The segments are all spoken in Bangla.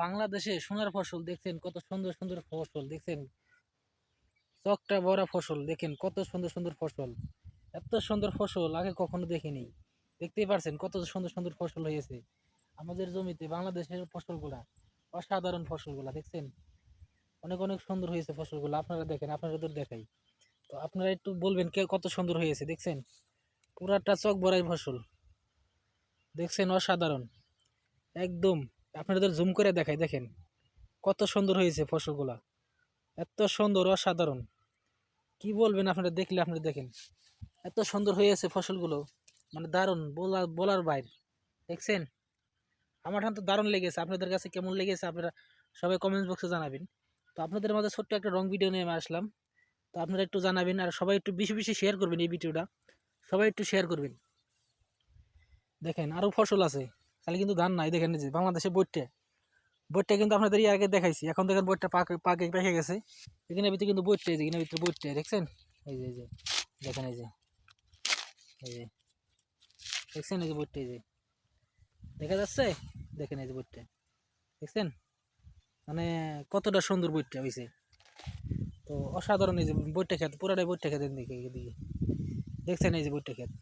বাংলাদেশে সোনার ফসল দেখছেন, কত সুন্দর সুন্দর ফসল দেখছেন, চকটা বড় ফসল দেখেন, কত সুন্দর সুন্দর ফসল। এত সুন্দর ফসল আগে কখনো দেখিনি। দেখতেই পারছেন কত সুন্দর সুন্দর ফসল হয়েছে আমাদের জমিতে। বাংলাদেশের ফসলগুলা অসাধারণ, ফসলগুলা দেখছেন অনেক অনেক সুন্দর হয়েছে ফসলগুলো। আপনারা দেখেন, আপনাদের দেখাই তো, আপনারা একটু বলবেন কে কত সুন্দর হয়েছে। দেখছেন পুরাটা চক বড়াই ফসল দেখছেন, অসাধারণ একদম। আপনাদের জুম করে দেখাই, দেখেন কত সুন্দর হয়েছে ফসলগুলা, এত সুন্দর অসাধারণ। কি বলবেন আপনারা দেখলে, আপনারা দেখেন এত সুন্দর হয়েছে ফসলগুলো, মানে দারুণ, বলার বাইরে। দেখছেন আমার তো দারুণ লেগেছে। আপনাদের কাছে কেমন লেগেছে আপনারা সবাই কমেন্ট বক্সে জানাবেন। তো আপনাদের মাঝে ছোট্ট একটা রং ভিডিও নিয়ে আসলাম, তো আপনারা একটু জানাবেন আর সবাই একটু বেশি বেশি শেয়ার করবেন এই ভিডিওটা, সবাই একটু শেয়ার করবেন। দেখেন আরও ফসল আছে, খালি কিন্তু ধান নাই। দেখেন যে বাংলাদেশে বইটে বইটটা কিন্তু আপনাদের আগে দেখাইছি, এখন দেখেন বইটটা পেকে গেছে। এখানে ভিতরে কিন্তু বইটে, এখানে ভিতরে বইটে দেখছেন, এই যে দেখেন, এই যে দেখছেন, এই যে বইটটা, এই যে দেখা যাচ্ছে, দেখেন এই যে বইটটা দেখছেন, মানে কতটা সুন্দর বইটটা হয়েছে। তো অসাধারণ, এই যে বইটটা খেত, পুরাটাই বইটটা খেতেন দিকে এদিকে দেখছেন, এই যে বইটটা খেত।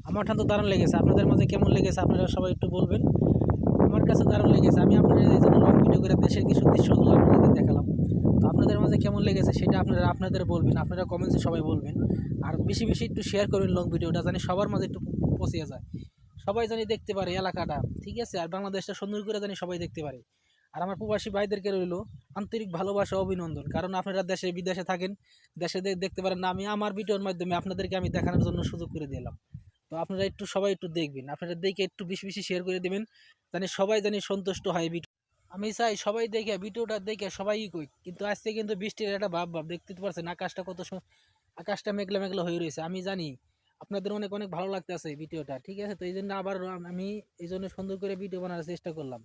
আমার তো দারুণ লেগেছে। আপনাদের মাঝে কেমন লেগেছে আপনারা সবাই একটু বলবেন। আমার কাছে দারুণ লেগেছে। আমি আপনাদের এই জন্য লং ভিডিও করে দেশের কিছু দৃশ্যগুলো আপনাদের দেখালাম। তো আপনাদের মাঝে কেমন লেগেছে সেটা আপনাদের বলবেন, আপনারা কমেন্টসে সবাই বলবেন। আর বেশি বেশি একটু শেয়ার করবেন লং ভিডিওটা, জানি সবার মাঝে একটু পৌঁছে যায়, সবাই জানি দেখতে পারে এলাকাটা, ঠিক আছে। আর বাংলাদেশটা সুন্দর করে জানি সবাই দেখতে পারে। আর আমার প্রবাসী ভাইদেরকে রইল আন্তরিক ভালোবাসা, অভিনন্দন। কারণ আপনারা দেশে বিদেশে থাকেন, দেশে দেখতে পারেন না। আমি আমার ভিডিওর মাধ্যমে আপনাদেরকে আমি দেখানোর জন্য সুযোগ করে দিলাম। তো আপনারা একটু সবাই একটু দেখবেন, আপনারা দেখে একটু বেশি বেশি শেয়ার করে দেবেন, জানি সবাই জানি সন্তুষ্ট হয় ভিডিও। আমি চাই সবাই দেখে ভিডিওটা দেখে সবাই কই, কিন্তু আজকে কিন্তু বৃষ্টির একটা ভাব দেখতে পারছেন, আকাশটা আকাশটা মেঘলা মেঘলা হয়ে রয়েছে। আমি জানি আপনাদের অনেক অনেক ভালো লাগতেছে ভিডিওটা, ঠিক আছে। তো এই জন্য আবার আমি এই জন্য সুন্দর করে ভিডিও বানানোর চেষ্টা করলাম।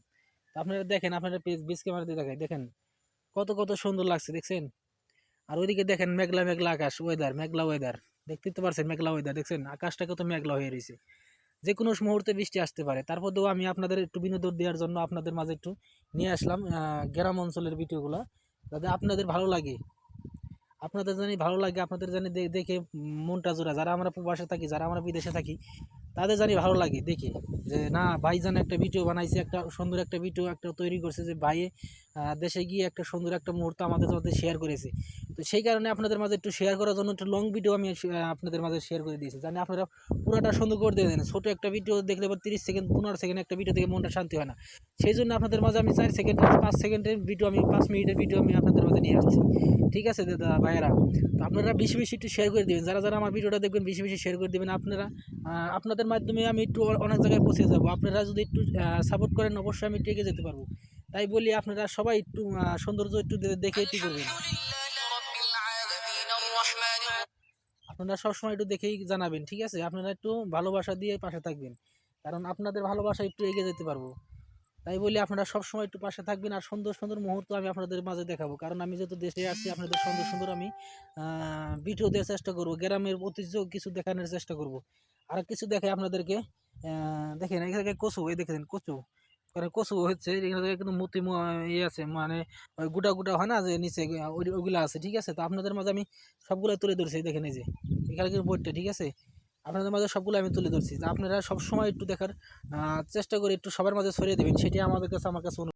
তো আপনারা দেখেন, আপনারা বেস ক্যামেরাতে দেখাই, দেখেন কত কত সুন্দর লাগছে দেখছেন। আর ওইদিকে দেখেন মেঘলা মেঘলা আকাশ, ওয়েদার মেঘলা ওয়েদার, দেখতে তো পারছেন মেঘলা ওয়েদার দেখছেন, আকাশটা কত মেঘলা হয়ে রয়েছে। যে কোনো মুহূর্তে বৃষ্টি আসতে পারে। তারপরেও আমি আপনাদের একটু বিনোদন দেওয়ার জন্য আপনাদের মাঝে একটু নিয়ে আসলাম গ্রাম অঞ্চলের ভিডিওগুলো, যাতে আপনাদের ভালো লাগে, আপনাদের জানি ভালো লাগে, আপনাদের জানি দেখে মনটা জোড়া। যারা আমরা প্রবাসে থাকি, যারা আমরা বিদেশে থাকি, তাদের জানি ভালো লাগে দেখে, যে না ভাইজান একটা ভিডিও বানাইছে, একটা সুন্দর একটা ভিডিও একটা তৈরি করছে, যে ভাইয়ে দেশে গিয়ে একটা সুন্দর একটা মুহূর্ত আমাদের সাথে শেয়ার করেছে। তো সেই কারণে আপনাদের মাঝে একটু শেয়ার করার জন্য একটু লং ভিডিও আমি আপনাদের মাঝে শেয়ার করে দিয়েছি, জানি আপনারা পুরোটা সুন্দর করে দিয়ে দেন। ছোটো একটা ভিডিও দেখলে এবার 30 সেকেন্ড 15 সেকেন্ড একটা ভিডিও দেখে মনটা শান্তি হয় না। সেই জন্য আপনাদের মাঝে আমি 4 সেকেন্ড 5 সেকেন্ডের ভিডিও, আমি 5 মিনিটের ভিডিও আমি আপনাদের মাঝে নিয়ে আসছি, ঠিক আছে দাদা ভাইয়েরা। তো আপনারা বেশি বেশি একটু শেয়ার করে দেবেন, যারা যারা আমার ভিডিওটা দেখবেন বেশি বেশি শেয়ার করে দেবেন। আপনারা আপনাদের মাধ্যমে আমি একটু অনেক জায়গায় পৌঁছে যাব। আপনারা যদি একটু সাপোর্ট করেন, অবশ্যই আমি টেকে যেতে পারবো। তাই বলি আপনারা সবাই একটু সৌন্দর্য একটু দেখে একটু করবেন। আপনারা সবসময় একটু দেখেই জানাবেন, ঠিক আছে। আপনারা একটু ভালোবাসা দিয়ে পাশে থাকবেন, কারণ আপনাদের ভালোবাসা একটু এগিয়ে যেতে পারবো। তাই বলি আপনারা সবসময় একটু পাশে থাকবেন। আর সুন্দর সুন্দর মুহূর্ত আমি আপনাদের মাঝে দেখাবো, কারণ আমি যেহেতু দেশে আসছি, আপনাদের সুন্দর সুন্দর আমি ভিডিও দেওয়ার চেষ্টা করবো, গ্রামের ঐতিহ্য কিছু দেখানোর চেষ্টা করব। আর কিছু দেখে আপনাদেরকে, দেখেন এখানে কচু, এই দেখেন কচু, কারণ কচু হচ্ছে এখানে কিন্তু মতি ইয়ে আছে, মানে ওই গুটা গুটা হয় না যে নিচে, ওইগুলো আছে, ঠিক আছে। তো আপনাদের মাঝে আমি সবগুলো তুলে ধরছি, দেখেন এই যে এখানে কিন্তু বইটা, ঠিক আছে। আপনাদের মাঝে সবগুলো আমি তুলে ধরছি, আপনারা সবসময় একটু দেখার চেষ্টা করে একটু সবার মাঝে ছড়িয়ে দেবেন, সেটাই আমাদের কাছে, আমার কাছে